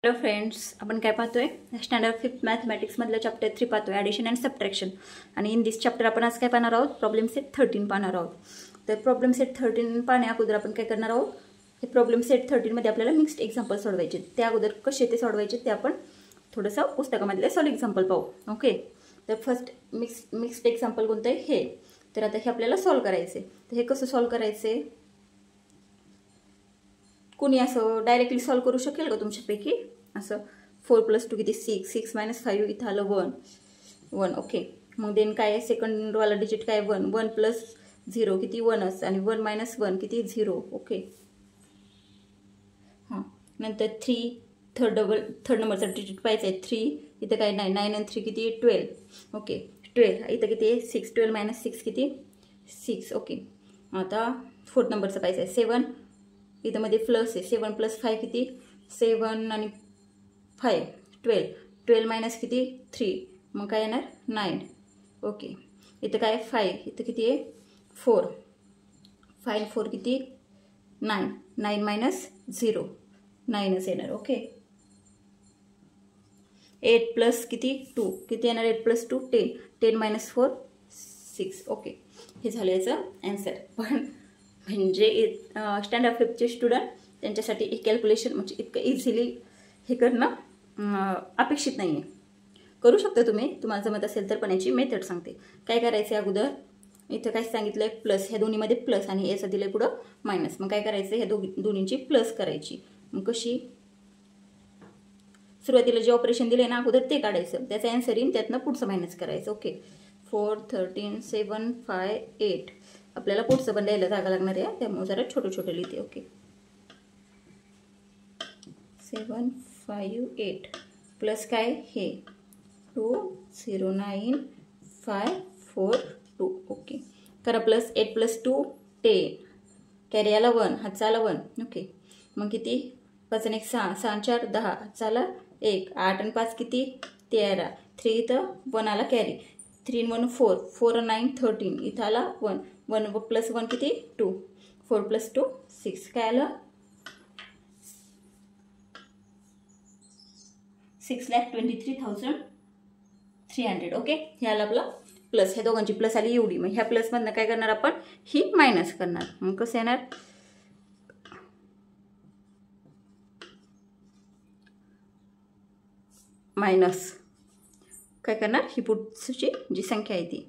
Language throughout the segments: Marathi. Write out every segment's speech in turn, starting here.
हॅलो फ्रेंड्स, आपण काय पाहतोय? स्टँडर्ड 5th मॅथमॅटिक्स मधलं चॅप्टर 3 पाहतोय, ॲडिशन अँड सबट्रॅक्शन. आणि इन दिस चॅप्टर आपण आज काय पाहणार आहोत? प्रॉब्लेम सेट 13 पाहणार आहोत. तर प्रॉब्लेम सेट 13 पाहण्या अगोदर आपण काय करणार आहोत? हे प्रॉब्लेम सेट 13 मध्ये आपल्याला मिक्स्ड एक्झाम्पल सोडवायचे. त्या अगोदर कसे ते सोडवायचे ते आपण थोडंसं पुस्तकामधले सॉल्व एक्झाम्पल पाहू. ओके, तर फर्स्ट मिक्स्ड एक्झाम्पल कोणतं आहे? हे. तर आता हे आपल्याला सॉल्व करायचे. तर हे कसं सॉल्व करायचे? कोणी असं डायरेक्टली सॉल्व करू शकेल का तुमच्यापैकी? असं 4 + 2 किती? 6. 6 - 5 इथं आलं 1. ओके, मग देन काय आहे? सेकंड वाला डिजिट काय? 1. 1 + 0 किती? 1च. आणि 1 - 1 किती? 0. ओके, हां. नंतर 3 थर्ड नंबरचा डिजिट पाहिजे आहे 3. इथं काय? 9. 9 आणि 3 किती? 12. ओके, 12. इथं किती आहे? 6. 12 - 6 किती? 6. ओके, आता 4th नंबरचा पाहिजे आहे 7. इथं मध्ये प्लस आहे. 7 + 5 किती? 7 आणि 5 12. 12 - किती? 3. मग काय येणार? 9. ओके, इथं काय? 5. इथं किती आहे? 4. 5 4 किती? 9. 9 - 0 9च येणार. ओके, 8 + किती? 2 किती येणार? 8 + 2 10. 10 - 4 6. ओके, हे झालं याचं ॲन्सर. पण म्हणजे स्टँडर्ड 5चे स्टुडंट त्यांच्यासाठी हे कॅल्क्युलेशन म्हणजे इतकं इझिली हे करणं अपेक्षित नाही आहे. करू शकता तुम्ही, तुम्हाला जमत असेल तर. पण याची मेथड सांगते. काय करायचं आहे अगोदर? इथं काय सांगितलं आहे? प्लस. ह्या दोन्हीमध्ये प्लस आणि याचं दिलं आहे पुढं मायनस. मग काय करायचं? ह्या दोन्हींची प्लस करायची. मग कशी? सुरुवातीला जे ऑपरेशन दिले ना अगोदर ते काढायचं, त्याचं ॲन्सर येईन, त्यातनं पुढचं मायनस करायचं. ओके, 4 13 7 5 8. आपल्याला पुढचं पण द्यायला जागा लागणार आहे, त्यामुळे जरा छोटं छोटं लिहिते. ओके, 7 5 8 प्लस काय? हे 2 0 9 5 4 2. ओके, करा प्लस. 8 + 2 10. कॅरी आला 1, हातचा आला 1. ओके, मग किती? 5 आणि 1 6. 6 आणि 4 10. हातचा आला 1. 8 आणि 5 किती? 13. 3 इथं 1 आला कॅरी. 3 आणि 1 4. 4 आणि 9 13. इथं आला 1. 1 + 1 किती? 2. 4 + 2 6. काय आलं? 6,23,300. ओके, हे आलं आपलं प्लस. ह्या दोघांची प्लस आली एवढी. मग ह्या प्लसमधनं काय करणार आपण? ही मायनस करणार. मग कसं येणार? मायनस काय करणार? ही पुढची जी संख्या आहे ती.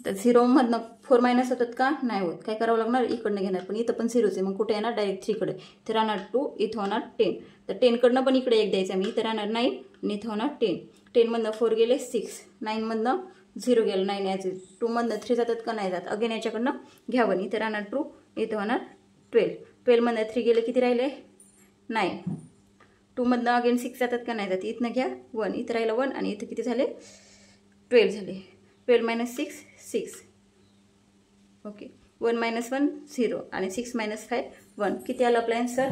तर 0 मधनं 4 मायनस होतात का? नाही होत. काय करावं लागणार? इकडनं घेणार. पण इथं पण 0च आहे. मग कुठे येणार? डायरेक्ट 3 कडे. इथं राहणार 2, इथं होणार 10. तर 10 कडनं पण इकडे 1 द्यायचा. मी इथं राहणार 9 आणि इथं होणार 10. 10 मधनं 4 गेले 6. 9 मधनं 0 गेलं. 9 यायचं. 2 मधनं 3 जातात का? नाही जात. अगेन याच्याकडनं घ्यावं. इथं राहणार 2, इथं होणार 12. 12 मधनं 3 गेले. किती राहिले? 9. 2 मधनं अगेन 6 जातात का? नाही जात. इथनं घ्या 1, इथं राहिलं 1 आणि इथं किती झाले? 12 झाले. 12 - 6 6. ओके, 1 - 1 0 आणि 6 - 5 1. किती आलं आपलं ॲन्सर?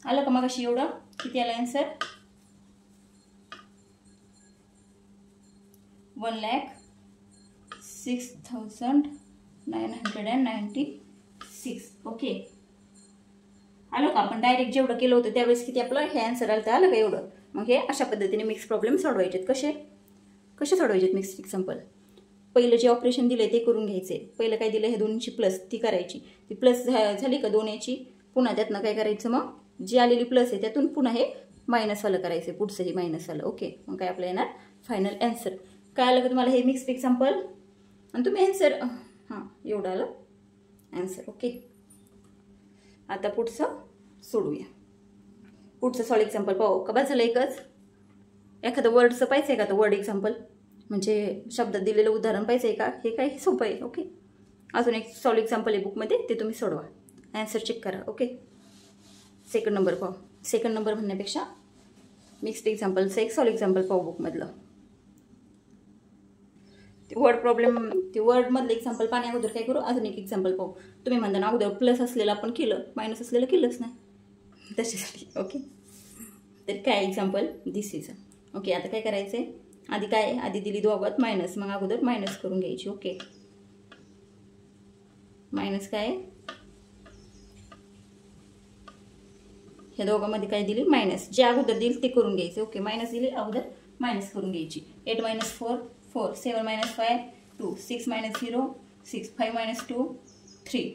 आलं का मग अशी एवढं? किती आलं ॲन्सर? 1,06,996. ओके, आलं का? आपण डायरेक्ट जेवढं केलं होतं त्यावेळेस किती आपलं हे ॲन्सर आलं? तर आलं का एवढं? मग हे अशा पद्धतीने मिक्स प्रॉब्लेम सोडवायचे. कसे सोडवायचे मिक्स एक्झाम्पल? पहिलं जे ऑपरेशन दिले ते करून घ्यायचे. पहिलं काय दिलं? हे दोन्हीची प्लस ती करायची. ती प्लस झाली का दोन याची? पुन्हा त्यातनं काय करायचं? मग जी आलेली प्लस आहे त्यातून पुन्हा हे मायनसवालं करायचं. पुढचं हे मायनसवालं. ओके, मग काय आपलं येणार? Final answer. काय आलं का तुम्हाला हे मिक्स्ड एक्झाम्पल? आणि तुम्ही ॲन्सर हां एवढं आलं ॲन्सर. ओके, आता पुढचं सोडूया. पुढचं सॉल्व एक्झाम्पल पाहू का? बस झालं एकच? एखादं वर्डचं पाहिजे का? तर वर्ड एक्झाम्पल म्हणजे शब्दात दिलेलं उदाहरण पाहिजे आहे का? हे काय सोपं आहे. ओके, अजून एक सॉल्व एक्झाम्पल आहे बुकमध्ये, ते तुम्ही सोडवा. ॲन्सर चेक करा. ओके, सेकंड नंबर पाहू. सेकंड नंबर म्हणण्यापेक्षा मिक्स्ड एक्झाम्पलचं एक सॉल्व एक्झाम्पल पाहू बुकमधलं. ते वर्ड प्रॉब्लेम, ते वर्डमधलं एक्झाम्पल पाहण्या अगोदर काय करू? अजून एक एक्झाम्पल पाहू. तुम्ही म्हणता ना अगोदर प्लस असलेलं आपण केलं, मायनस असलेलं केलंच नाही, त्याच्यासाठी. ओके, तर काय एक्झाम्पल? This is. ओके, आता काय करायचं आहे? आधी काय? आधी दिली दोघात मायनस, मग अगोदर मायनस करून घ्यायची. ओके, मायनस काय? ह्या दोघांमध्ये काय दिली मायनस, जे अगोदर दिली ते करून घ्यायचे. ओके, मायनस दिली अगोदर मायनस करून घ्यायची. 8 - 4 4, 7 - 5 2, 6 - 0 6, 5 - 2 3,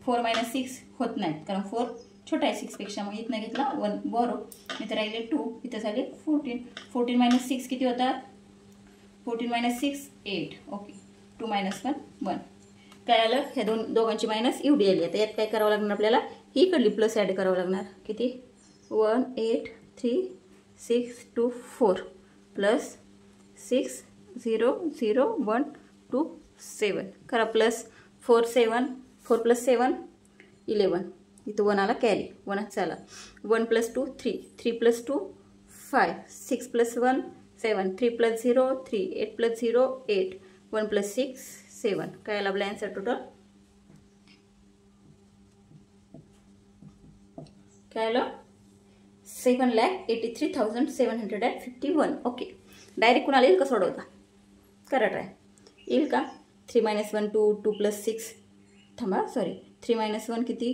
4 - 6 होत नाहीत कारण 4 छोटा आहे 6 पेक्षा. मग इथनं घेतला 1 बॉरो, इथं राहिले 2, इथं झाले 14. 14 - 6 किती होतात? 14 - 6 8. ओके, 2 - 1 1. काय आलं? ह्या दोघांची मायनस एवढी आली. आता यात काय करावं लागणार आपल्याला? ही इकडली प्लस ॲड करावं लागणार. किती? 1 8 3 6 2 4 प्लस 6 0 0 1 2 7 करा प्लस 4 7 4 + 7 11. इथं 1 आला कॅरी, 1च आला. 1 + 2 3 3 + 2 5 6 + 1 7 3 + 0 3 8 + 0 8 1 + 6 7. काय आला आपला आन्सर टोटल? काय आलं? 7,83,751. ओके, डायरेक्ट कुणाला येईल का सोडवता? करा ट्राय. येईल का? 3 - 1 2 2 + 6 थांबा सॉरी 3 - 1 किती?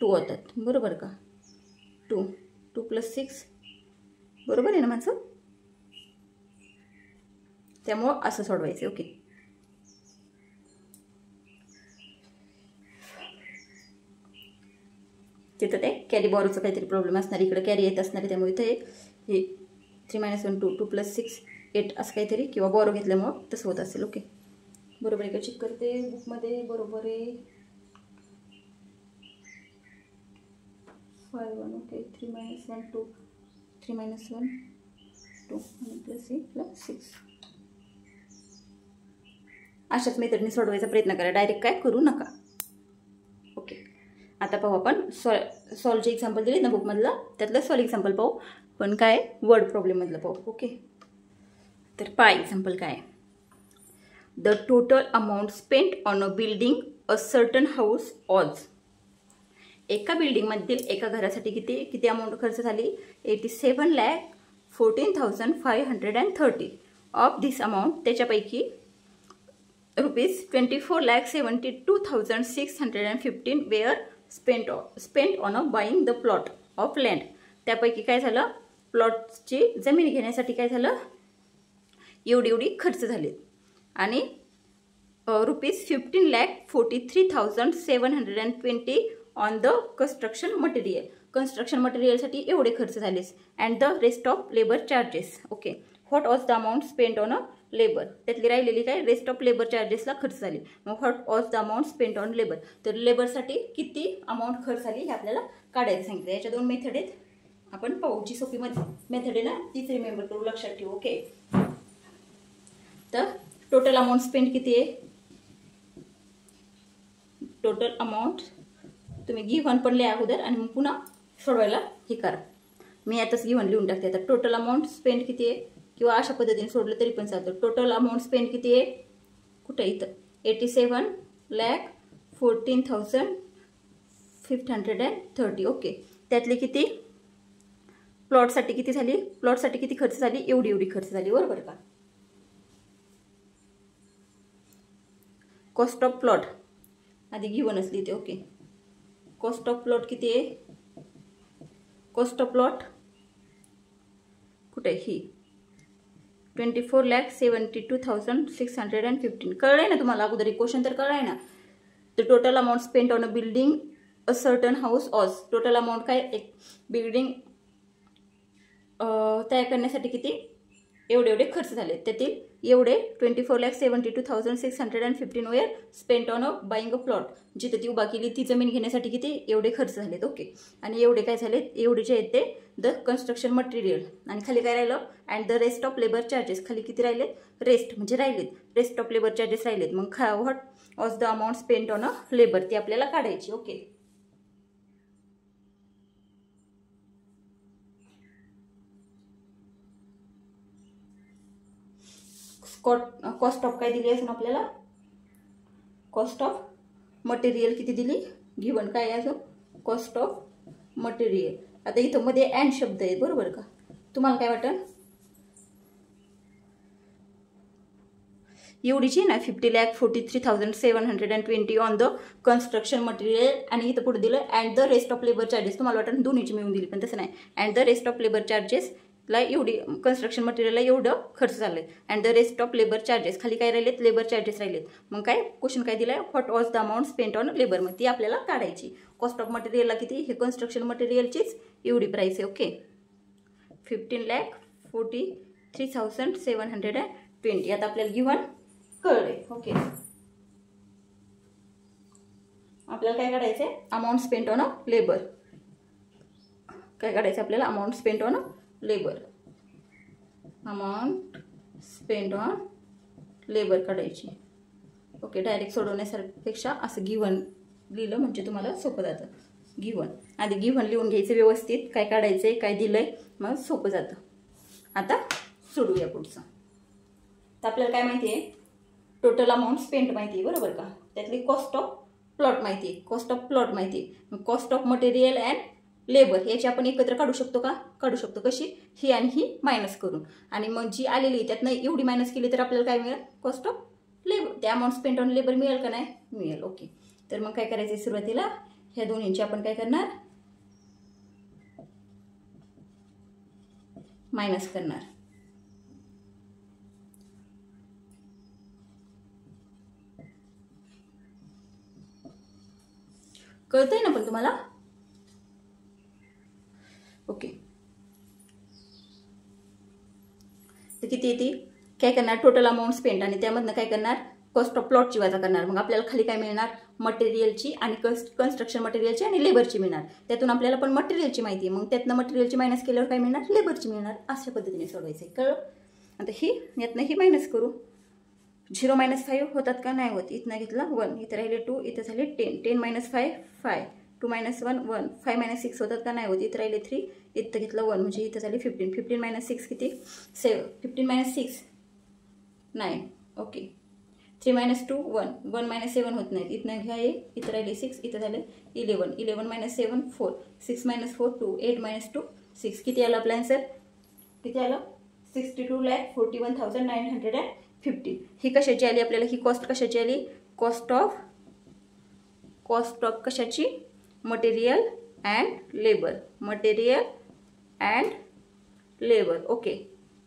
2 होतात बरोबर का? 2 2 + 6 बरोबर आहे ना माझं? त्यामुळं असं सोडवायचं. ओके, तिथं ते कॅरी बॉरोचं काहीतरी प्रॉब्लेम असणार, इकडे कॅरी येत असणार आहे त्यामुळे इथे हे 3 - 1 2 2 + 6 8 असं काहीतरी किंवा बॉरो घेतल्यामुळं तसं होत असेल. ओके, बरोबर आहे का चेक करते बुकमध्ये? बरोबर आहे. 5 1. ओके, 3 - 1 2 3 - 1 2 1 + 8 + 6. अशाच मेथडने सोडवायचा प्रयत्न करा, डायरेक्ट काय करू नका. ओके, आता पाहू आपण सॉल्वचे एक्झाम्पल दिले ना बुकमधलं, त्यातलं सॉल्व एक्झाम्पल पाहू, पण काय वर्ड प्रॉब्लेममधलं पाहू. ओके, तर पहा एक्झाम्पल काय? The total amount spent on a building a certain house was. एका बिल्डिंगमधील एका घरासाठी किती किती अमाऊंट खर्च झाली? 87,14,530. ऑफ दिस अमाऊंट, त्याच्यापैकी ₹24,72,615 were spent on a buying the plot of land. त्यापैकी काय झालं? प्लॉटची जमीन घेण्यासाठी काय झालं? एवढी खर्च झाले. आणि ₹15,43,720 on the construction material. Construction मटेरियलसाठी एवढे खर्च झाले. And the rest of labour charges. Okay, what was the amount spent on a labour. त्यातली राहिलेली काय? रेस्ट ऑफ लेबर चार्जेसला खर्च झाली. मग what was the amount spent on labour. तर लेबरसाठी किती अमाऊंट खर्च झाली हे आपल्याला काढायला सांगितलं. याच्या 2 मेथड आहेत, आपण पाहू. जी सोपी मेथड आहे ना तीच रिमेंबर करू, लक्षात ठेवू. ओके, तर टोटल अमाऊंट स्पेंड किती आहे? टोटल अमाऊंट तुम्ही गिव्हन पण लिहा अगोदर आणि मग पुन्हा सोडवायला हे करा. मी आताच गिव्हन लिहून टाकते. आता टोटल अमाऊंट स्पेंड किती आहे, किंवा अशा पद्धतीने सोडलं तरी पण चालतं. टोटल अमाऊंट स्पेंड किती आहे? कुठे? इथं 87,14,530. ओके, त्यातली किती प्लॉटसाठी किती झाली? प्लॉटसाठी किती खर्च झाली? एवढी खर्च झाली, बरोबर का? कॉस्ट ऑफ प्लॉट आधी गिव्हन असली ते. ओके, कॉस्ट ऑफ प्लॉट किती आहे? कॉस्ट ऑफ प्लॉट कुठे? ही 24,72,615. कळलंय ना तुम्हाला? अगोदर क्वेश्चन तर कळलाय ना. The total amount spent on a building a certain house was. Total amount काय? एक बिल्डिंग तयार करण्यासाठी किती एवढे खर्च झाले. त्यातील एवढे 24,72,615 were spent on a buying a plot. जिथे ती उभा केली ती जमीन घेण्यासाठी किती एवढे खर्च झालेत. ओके, आणि एवढे काय झालेत? एवढे जे आहेत ते द कन्स्ट्रक्शन मटेरियल. आणि खाली काय राहिलं? And the rest of labour charges. खाली किती राहिलेत? रेस्ट म्हणजे राहिलेत, रेस्ट ऑफ लेबर चार्जेस राहिलेत. मग what was the amount spent on a labour ती आपल्याला काढायची. ओके, कॉस्ट ऑफ काय दिली असून आपल्याला? कॉस्ट ऑफ मटेरियल किती दिली? गिव्हन काय आहे अजून? Cost of material. आता इथं मध्ये अँड शब्द आहे, बरोबर का? तुम्हाला काय वाटतं? एवढीची ना 50,43,720 ऑन द कन्स्ट्रक्शन मटेरियल, आणि इथं पुढे दिलं and the rest of labour charges. तुम्हाला वाटतं दोन्हीची मिळून दिली, पण तसं नाही. अँड द रेस्ट ऑफ लेबर चार्जेसला एवढी, कन्स्ट्रक्शन मटेरियलला एवढं खर्च झालं आहे. And the rest of labour charges, खाली काय राहिलेत, लेबर चार्जेस राहिलेत. मग काय क्वेश्चन काय दिलाय, what was the amount spent on labour, मग ती आपल्याला काढायची. कॉस्ट ऑफ मटेरियलला किती, हे कन्स्ट्रक्शन मटेरियलचीच एवढी प्राईस आहे. ओके, 15,43,720. आता आपल्याला गिव्हन कळले. ओके, आपल्याला काय काढायचं आहे, अमाऊंट स्पेंट ऑन लेबर. काय काढायचं आपल्याला, amount spent on labour. Amount spent on labour काढायची. ओके, डायरेक्ट सोडवण्यापेक्षा असं गिव्हन लिहिलं म्हणजे तुम्हाला सोपं जातं. गिव्हन आधी गिव्हन लिहून घ्यायचं व्यवस्थित, काय काढायचं आहे, काय दिलंय, मग सोपं जातं. आता सोडूया पुढचं. तर आपल्याला काय माहिती आहे, टोटल अमाऊंट स्पेंट माहिती आहे, बरोबर का. त्यातली कॉस्ट ऑफ प्लॉट माहिती आहे, कॉस्ट ऑफ प्लॉट माहिती आहे. मग cost of material and labour याची आपण एकत्र काढू शकतो का, काढू शकतो. कशी, ही आणि ही मायनस करून. आणि मग जी आलेली त्यातनं एवढी मायनस केली तर आपल्याला काय मिळेल, कॉस्ट ऑफ लेबर. त्या अमाऊंट स्पेंट ऑन लेबर मिळेल का, नाही मिळेल. ओके, तर मग काय करायचं, सुरुवातीला ह्या दोन्हींची आपण काय करणार, मायनस करणार. कळतंय ना पण तुम्हाला. ओके, तर किती येते, काय करणार, टोटल अमाऊंट स्पेंट आणि त्यामधनं काय करणार, कॉस्ट ऑफ प्लॉटची वजा करणार. मग आपल्याला खाली काय मिळणार, मटेरियलची आणि कन्स्ट्रक्शन मटेरियलची आणि लेबरची मिळणार. त्यातून आपल्याला पण मटेरियलची माहिती आहे, मग त्यातनं मटेरियलची मायनस केल्यावर काय मिळणार, लेबरची मिळणार. अशा पद्धतीने सोडवायचं. कळलं. आता ही यातनं ही मायनस करू. 0 - 5 होतात का, नाही होत. इथनं घेतला 1, इथं राहिले 2, इथं झाले 10. 10 - 5 5, 2 - 1 1, 5 - 6 होतात का, नाही होत. इथं राहिले 3, इथं घेतलं 1 म्हणजे इथं झाले 15. 15 - 6 किती, 7. 15 - 6 9. ओके, 3 - 2 1, 1 - 7 होत नाहीत. इथनं घ्या 1, इथं राहिले 6, इथं झाले 11. 11 - 7 4, 6 - 4 2, 8 - 2 6. किती आलं आपलं आन्सर, किती आलं, 62,41,950. ही कशाची आली आपल्याला, ही कॉस्ट कशाची आली, कॉस्ट ऑफ कशाची, material and labour. Material and labour. Okay,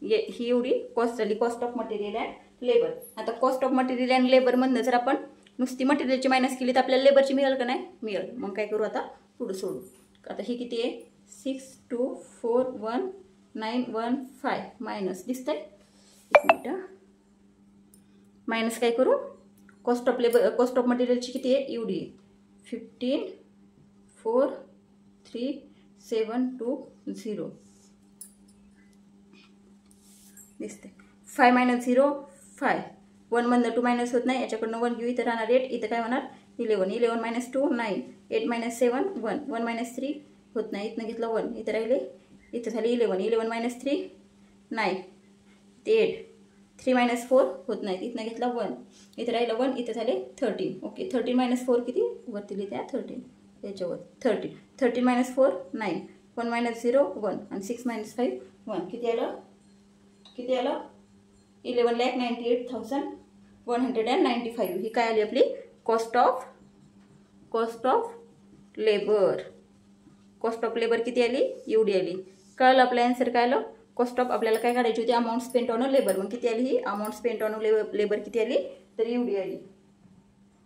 ही एवढी कॉस्ट आली, cost of material and labour. आता कॉस्ट ऑफ मटेरियल अँड लेबरमधनं जर आपण नुसती मटेरियलची मायनस केली तर आपल्याला लेबरची मिळेल का, नाही मिळेल. मग काय करू, आता पुढे सोडू. आता ही किती आहे, 6 2 4 1 9 1 5 मायनस दिसतंय. एक मिनिट, मायनस काय करू, cost of labour, cost of मटेरियलची किती आहे, एवढी आहे, 15 4 3 7 2 0 दिसते. 5 - 0 5, 1 मधनं 2 मायनस होत नाही, याच्याकडनं 1 घेऊ, इथं राहणार 8, इथं काय होणार 11. 11 - 2 9, 8 - 7 1, 1 - 3 होत नाही, इथनं घेतलं 1, इथं राहिले, इथं झाले 11. 11 - 3 9, ते 8. 3 - 4 होत नाहीत, इथनं घेतला 1, इथं राहिलं 1, इथं झाले 13. ओके, 13 - 4 किती, वरती लिहित्या 13, याच्यावर 13. 13 - 4 9, 1 - 0 1 आणि 6 - 5 1. किती आलं, किती आलं, 11,98,195. ही काय आली आपली cost of labour. Cost of labour किती आली, एवढी आली. कळलं आपलं आन्सर, काय आलं, कॉस्ट ऑफ आपल्याला काय काढायची होती, अमाऊंट स्पेंट ऑन लेबर. मग किती आली ही अमाऊंट स्पेंट ऑन लेबर किती आली, तर एवढी आली.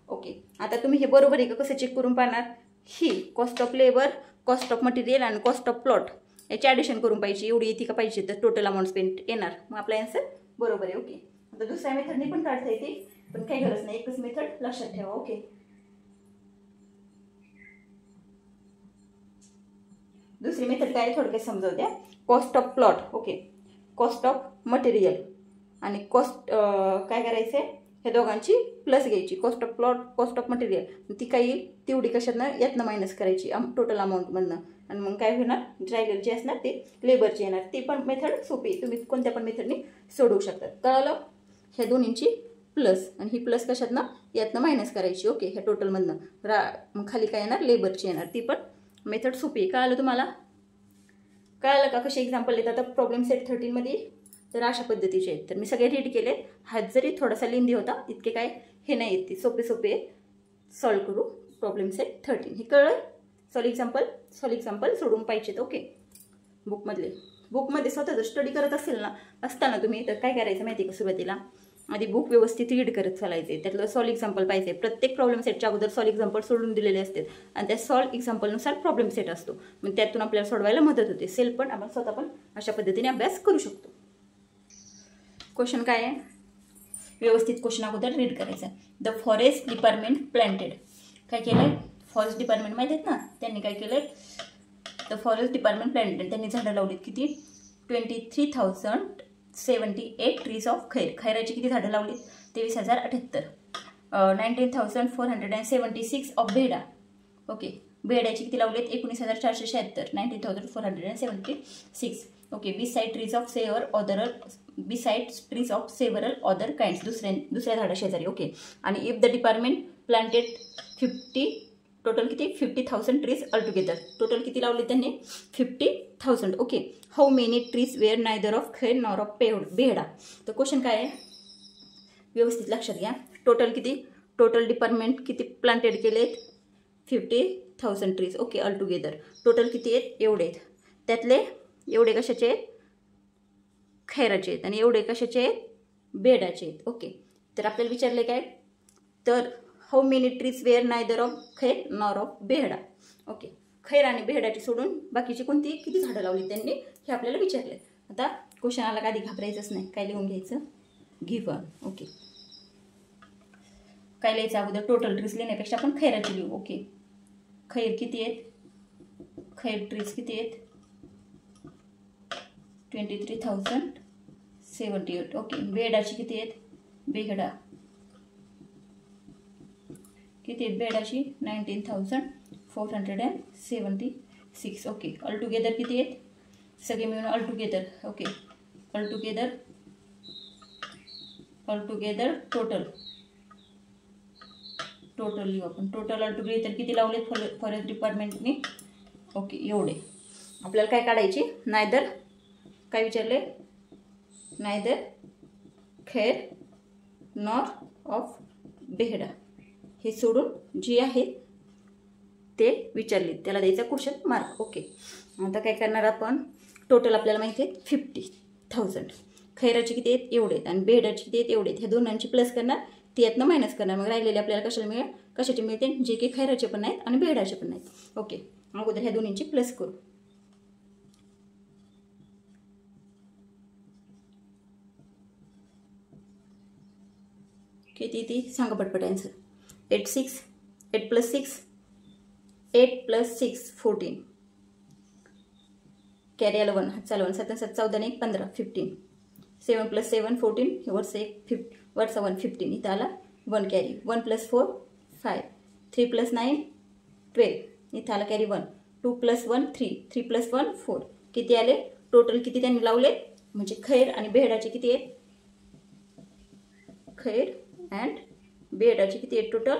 ओके, आता तुम्ही हे बरोबर आहे का कसं चेक करून पाहणार, ही cost of labour, cost of material आणि कॉस्ट ऑफ प्लॉट याची ॲडिशन करून पाहिजे, एवढी येते का पाहिजे, तर टोटल अमाऊंट स्पेंट येणार. मग आपला आन्सर बरोबर आहे. ओके, आता दुसऱ्या मेथडने पण काढता येते, पण काही गरज नाही, एकच मेथड लक्षात ठेवा. ओके, दुसरी मेथड काय थोडक्यात समजवत्या, cost of plot. Okay, cost of material आणि कॉस्ट काय करायचं आहे, ह्या दोघांची प्लस घ्यायची. Cost of plot, cost of material, ती काय येईल तेवढी कशातनं, यातनं मायनस करायची टोटल अमाऊंटमधनं. आणि मग काय होणार, राहिलेली जे असणार ते लेबरची येणार. ती पण मेथड सोपी आहे, तुम्ही कोणत्या पण मेथडने सोडवू शकता. कळलं, ह्या दोन्हींची प्लस आणि ही प्लस कशातनं, यातनं मायनस करायची. ओके, ह्या टोटलमधनं मग खाली काय येणार, लेबरची येणार. ती पण मेथड सोपी आहे. कळलं तुम्हाला, कळलं का कसे एक्झाम्पल येतात. आता प्रॉब्लेम सेट 13 मध्ये तर अशा पद्धतीचे आहेत. तर मी सगळे रीड केले. हा जरी थोडासा लेंदी होता, इतके काय हे नाही येत, सोपे सोपे सॉल्व्ह करू. प्रॉब्लेम सेट 13 हे कळलं. सॉल्व एक्झाम्पल सोडून पाहिजेत. ओके, बुकमध्ये स्वतः जर स्टडी करत असेल ना असताना तुम्ही, तर काय करायचं माहिती का, सुरुवातीला आधी बुक व्यवस्थित रीड करत चालायचे. त्यातलं सॉल्व एक्झाम्पल पाहिजे. प्रत्येक प्रॉब्लेम सेटच्या अगोदर सॉल्व एक्झाम्पल सोडून दिलेले असतात आणि त्या सॉल्व एक्झाम्पलनुसार प्रॉब्लेम सेट असतो. मग त्यातून आपल्याला सोडवायला मदत होते. सेल्फ पण आपण स्वतः पण अशा पद्धतीने अभ्यास करू शकतो. क्वेश्चन काय आहे, व्यवस्थित क्वेश्चन अगोदर रीड करायचा. द फॉरेस्ट डिपार्टमेंट प्लांटेड, काय केलंय, फॉरेस्ट डिपार्टमेंट माहिती आहेत ना, त्यांनी काय केलंय, द फॉरेस्ट डिपार्टमेंट प्लांटेड, त्यांनी झाडं लावलीत किती, 23,078 ट्रीज ऑफ खैर. खैराची किती झाडं लावलीत, 23,078. 19,476 ऑफ बेडा. ओके, बेड्याची किती लावलेत, 19,476. 19,476. Okay, beside trees of several other kinds, दुसऱ्या झाडा शेजारी. ओके, आणि if the department planted 50, total किती, 50,000 ट्रीज ऑलटुगेदर. टोटल किती लावले त्यांनी, 50,000. Okay, how many trees were neither of khair nor of behada. तर क्वेश्चन काय आहे, व्यवस्थित लक्षात घ्या. टोटल किती, टोटल डिपार्टमेंट किती प्लांटेड केलेत, 50,000 ट्रीज. ओके, ऑलटुगेदर टोटल किती आहेत, एवढे आहेत. त्यातले एवढे कशाचे आहेत, खैराचे आहेत, आणि एवढे कशाचे आहेत, बेडाचे आहेत. ओके, तर आपल्याला विचारले काय, तर how many trees were neither of khair nor of behada. Okay, खैर आणि बेहडाची सोडून बाकीची कोणती किती झाडं लावली त्यांनी, हे आपल्याला विचारले. आता क्वेश्चनाला कधी घाबरायचंच नाही. काय लिहून घ्यायचं, गिव्हन. ओके, काय लिहायचं अगोदर, टोटल ट्रीज लिहिण्यापेक्षा आपण खैराची लिहू. ओके, खैर किती आहेत, खैर ट्रीज किती आहेत, 23,078. ओके, बेडाची किती आहेत, बेहडा किती आहेत, बेडाची 19,476. ओके, ऑलटुगेदर किती आहेत, सगळे मिळून ऑलटुगेदर. ओके, ऑलटुगेदर टोटल लिहू आपण. टोटल ऑलटुगेदर किती लावलेत फॉरेस्ट डिपार्टमेंटने. ओके, एवढे. आपल्याला काय काढायची, नायदर, काय विचारले, नायदर खैर नॉर ऑफ बेहडा. हे सोडून जे आहे ते विचारले, त्याला द्यायचा क्वेश्चन मार्क. ओके, आता काय करणार आपण, टोटल आपल्याला माहिती आहेत 50,000. खैराची किती आहेत, एवढे आहेत, आणि बेहडाची किती आहेत, एवढे आहेत. ह्या दोनांची प्लस करणार, ती यातनं मायनस करणार. मग राहिलेले आपल्याला कशाचे मिळते, जे की खैराचे पण नाहीत आणि बेहडाचे पण नाहीत. ओके, अगोदर ह्या दोन्हींची प्लस करू. किती ती सांगा पटपट आन्सर. 8 + 6 14. कॅरी आलं 1, हात चालू 7 7 14 1 15 15. 7 + 7 14, वरचा 1 15. इथं आला 1 कॅरी. 1 + 4 5. 3 + 9 12. इथं आला कॅरी 1. 2 + 1 3. 3 + 1 4. किती आले, टोटल किती त्यांनी लावले, म्हणजे खैर आणि बेहडाचे किती आहेत, खैर अँड बेहडाचे किती आहेत, टोटल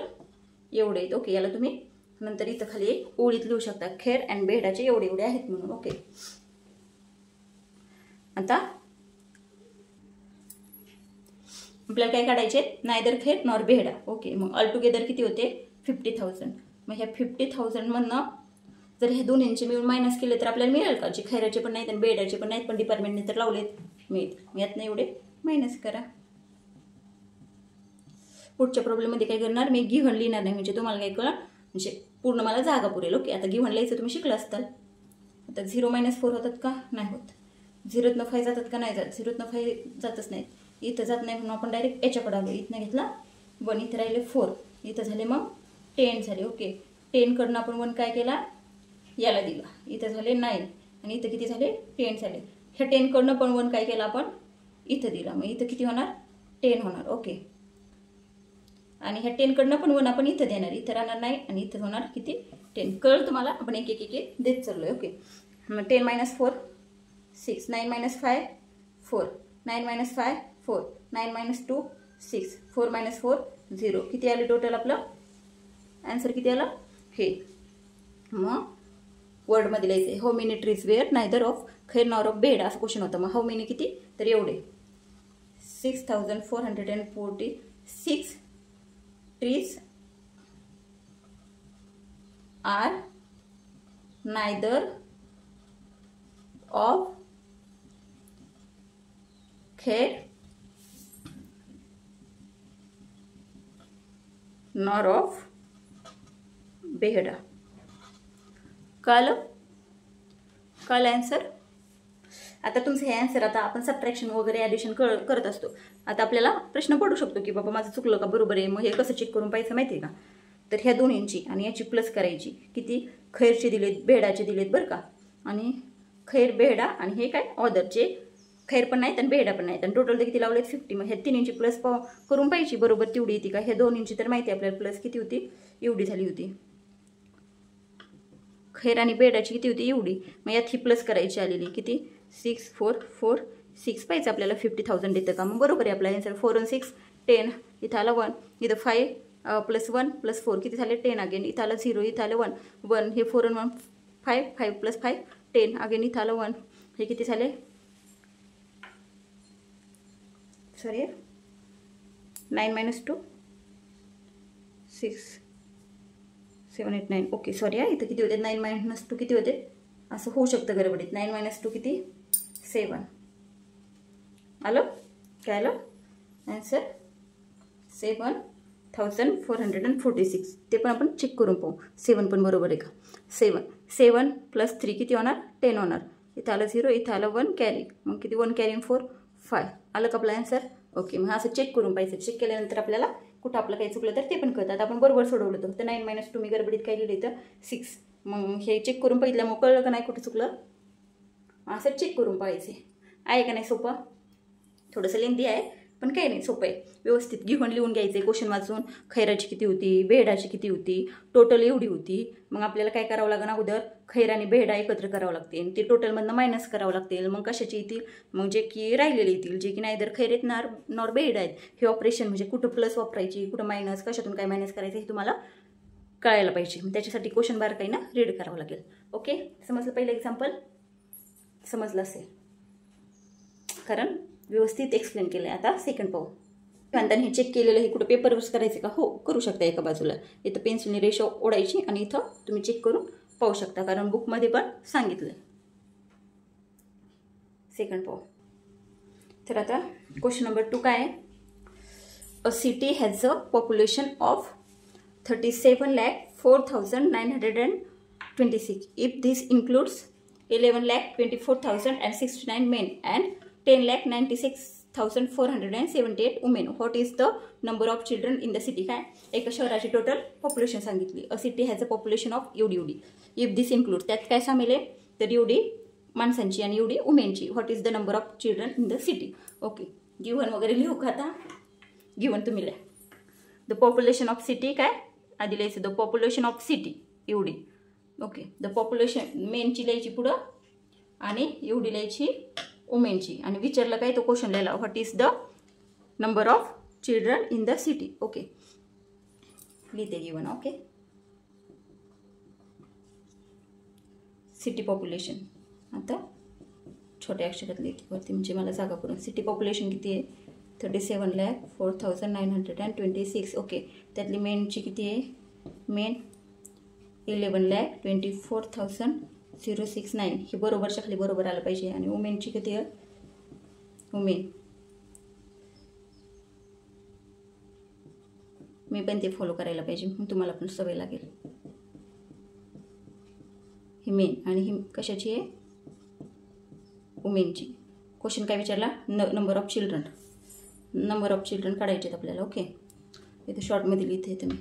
एवढे आहेत. ओके, याला तुम्ही नंतर इथं खाली एक ओळीत लिहू शकता, खैर अँड बेहडाचे एवढे एवढे आहेत म्हणून. ओके, आता आपल्याला काय काढायचे, नायदर खैर नॉर बेहडा. ओके, मग ऑलटुगेदर किती होते, 50,000. मग ह्या 50,000 मधनं जर हे दोन्हींचे मिळून मायनस केले तर आपल्याला मिळेल का, जे खैराचे पण नाहीत आणि बेहडाचे पण नाहीत, पण डिपार्टमेंटने तर लावलेत, मिळेल. यातनं एवढे मायनस करा. पुढच्या प्रॉब्लेममध्ये काय करणार, मी गिव्हन लिहिणार नाही, म्हणजे तुम्हाला काय कळलं, म्हणजे पूर्ण मला जागा पुरेल. ओके, आता गिव्हन लिहायचं तुम्ही शिकला असताल. आता 0 - 4 होतात का, नाही होत. 0तनं 5 जातात का, नाही जात. 0तनं 5 जातच नाहीत. इथं जात नाही म्हणून आपण डायरेक्ट याच्याकडे आलो. इथनं घेतला 1, इथं राहिले 4, इथं झाले मग 10 झाले. ओके, 10 कडनं आपण 1 काय केला, याला दिला. इथं झाले 9, आणि इथं किती झाले, 10 झाले. ह्या 10 कडनं पण 1 काय केला आपण, इथं दिला. मग इथं किती होणार, 10 होणार. ओके, आणि ह्या 10 कडनं पण 1 आपण इथं देणार, इथं राहणार नाही, आणि इथं होणार किती, 10. कळलं तुम्हाला, आपण एक एक एक देत चाललोय. ओके, मग 10 - 4 6. 9 - 5 4. 9 - 5 4. 9 - 2 6. 4 - 4 0. किती आले टोटल, आपलं आन्सर किती आलं हे. मग वर्डमध्ये लिहायचं आहे. How many trees were neither of khair nor of bed असं क्वेश्चन होतं. मग हाऊ मेनी किती, तर एवढे 6446 trees are neither of khair nor of behada. कळलं आन्सर. आता तुमचं हे आन्सर, आता आपण सबट्रॅक्शन वगैरे ॲडिशन करत असतो. आता आपल्याला प्रश्न पडू शकतो की बाबा माझं चुकलं का बरोबर आहे. मग हे कसं चेक करून पाहायचं माहिती आहे का. तर ह्या दोन्हींची आणि याची प्लस करायची. किती, खैरचे दिलेत, बेहडाचे दिलेत बरं का. आणि खैर बेहडा आणि हे काय ऑदरचे, खैर पण नाहीत आणि बेहडा पण नाहीत. आणि टोटल ते किती लावलेत 50. मग ह्या तिन्हींची प्लस करून पाहिजे बरोबर तेवढी येते का. ह्या दोन्हींची तर माहिती आहे आपल्याला प्लस किती होती, एवढी झाली होती. खैर आणि बेडाची किती होती, एवढी. मग यात ही प्लस करायची आलेली किती, 6446 पाहिजे आपल्याला 50,000 देतं का. मग बरोबर आहे आपला आन्सर. 4 आणि 6 10, इथं आला 1, इथं 5 + 1 + 4 किती झाले 10 अगेन. इथं आलं 0, इथं आलं 1 हे 4 आणि 1 5 5 + 5 10 अगेन. इथं आलं 1, हे किती झाले, सॉरी 9 - 2 6 7 8 9. ओके सॉरी इथं किती होते, 9 - 2 किती होते, असं होऊ शकतं गडबडीत. 9 - 2 किती, 7. आलं काय आलं आन्सर, 7446. ते पण आपण चेक करून पाहू 7 पण बरोबर आहे का. 7 + 3 किती होणार, 10 होणार. इथं आलं 0, इथं आलं 1 कॅरी. मग किती, 1 कॅरी 4 5. आलं का आपला आन्सर. ओके, मग असं चेक करून पाहिजे. चेक केल्यानंतर आपल्याला कुठं आपलं काही चुकलं तर ते पण कळतात. आपण बरोबर सोडवलं होतं. तर 9 - 2 मी गडबडीत काय लिहिलं इथं 6. मग हे चेक करून पाहिलं, मग कळलं का नाही कुठं चुकलं. असं चेक करून पाहायचे. आहे का नाही सोपं, थोडंसं लेंदी आहे पण काही नाही, सोपं आहे. व्यवस्थित गिव्हन लिहून घ्यायचे, क्वेश्चन वाचून. खैराची किती होती, बेहडाची किती होती, टोटल एवढी होती. मग आपल्याला काय करावं लागेल, अगोदर खैर आणि बेहडा एकत्र करावं लागतील. ते टोटलमधनं मायनस करावं लागतील. मग कशाची येतील, मग जे की राहिलेले येतील, जे की नाहीतर खैर आहेत नॉर बेहडा आहेत. हे ऑपरेशन म्हणजे कुठं प्लस वापरायची, कुठं मायनस, कशातून काय मायनस करायचं हे तुम्हाला कळायला पाहिजे. त्याच्यासाठी क्वेश्चन बारकाईनं रीड करावं लागेल. ओके, समजलं. पहिलं एक्झाम्पल समजलं असेल कारण व्यवस्थित एक्सप्लेन केलं आहे. आता सेकंड पाहू. म्हणताना हे चेक केलेलं हे कुठं पेपरवरच करायचं का, हो करू शकता. एका बाजूला इथं पेन्सिलने रेषा ओढायची आणि इथं तुम्ही चेक करून पाहू शकता, कारण बुकमध्ये पण सांगितलं आहे. सेकंड पाहू. तर आता क्वेश्चन नंबर 2 काय आहे. अ city has a population of 37,04,926 if this includes 11,24,069 men and 10,96,478 women. What is the number of children in the city. काय एका शहराची टोटल पॉप्युलेशन सांगितली. A city has a population of एवढी. इफ दिस इन्क्लूड, त्यात काय सामील आहे, तर एवढी माणसांची आणि एवढी वुमेनची. What is the number of children in the city. Okay, given वगैरे लिहू का आता. गिव्हन तुम्ही लिहा. द पॉप्युलेशन ऑफ सिटी काय आधी लिहायचं, द पॉप्युलेशन ऑफ सिटी एवढी. ओके, द पॉप्युलेशन मेनची लिहायची पुढं आणि एवढी लिहायची वुमेनची. आणि विचारलं काय, तो क्वेश्चन लिहिला, what is the number of children in the city. Okay, लिहिते गिव्हन. ओके, सिटी पॉप्युलेशन आता छोट्या अक्षरात लिहिते वरती, म्हणजे मला जागा करून. सिटी पॉप्युलेशन किती आहे, 37,04,926. ओके, त्यातली मेनची किती आहे, मेन 11,24,069. हे बरोबरच्या खाली बरोबर आलं पाहिजे. आणि वुमेनची किती आहे, वुमेन मी पण ते फॉलो करायला पाहिजे, मग तुम्हाला पण सवय लागेल. ही मेन आणि ही कशाची आहे, वुमेनची. क्वेश्चन काय विचारला, number of children. Number of children काढायचे आहेत आपल्याला. ओके, इथे शॉर्टमध्ये लिहिते तुम्ही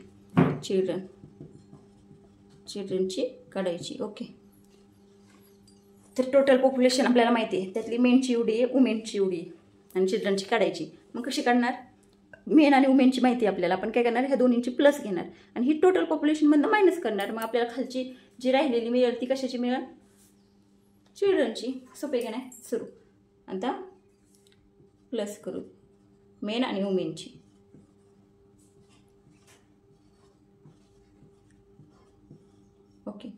चिल्ड्रनची काढायची. ओके, तर टोटल पॉप्युलेशन आपल्याला माहिती आहे, त्यातली मेनची एवढी आहे, वुमेनची एवढी आहे आणि चिल्ड्रनची काढायची. मग कशी काढणार, मेन आणि वुमेनची माहिती आहे आपल्याला, आपण काय करणार, ह्या दोन्हींची प्लस घेणार आणि ही टोटल पॉप्युलेशनमधनं मायनस करणार. मग आपल्याला खालची जी राहिलेली मिळेल ती कशाची मिळेल, चिल्ड्रनची. सोपे का नाही. सुरू आता प्लस करू मेन आणि वुमेनची. ओके,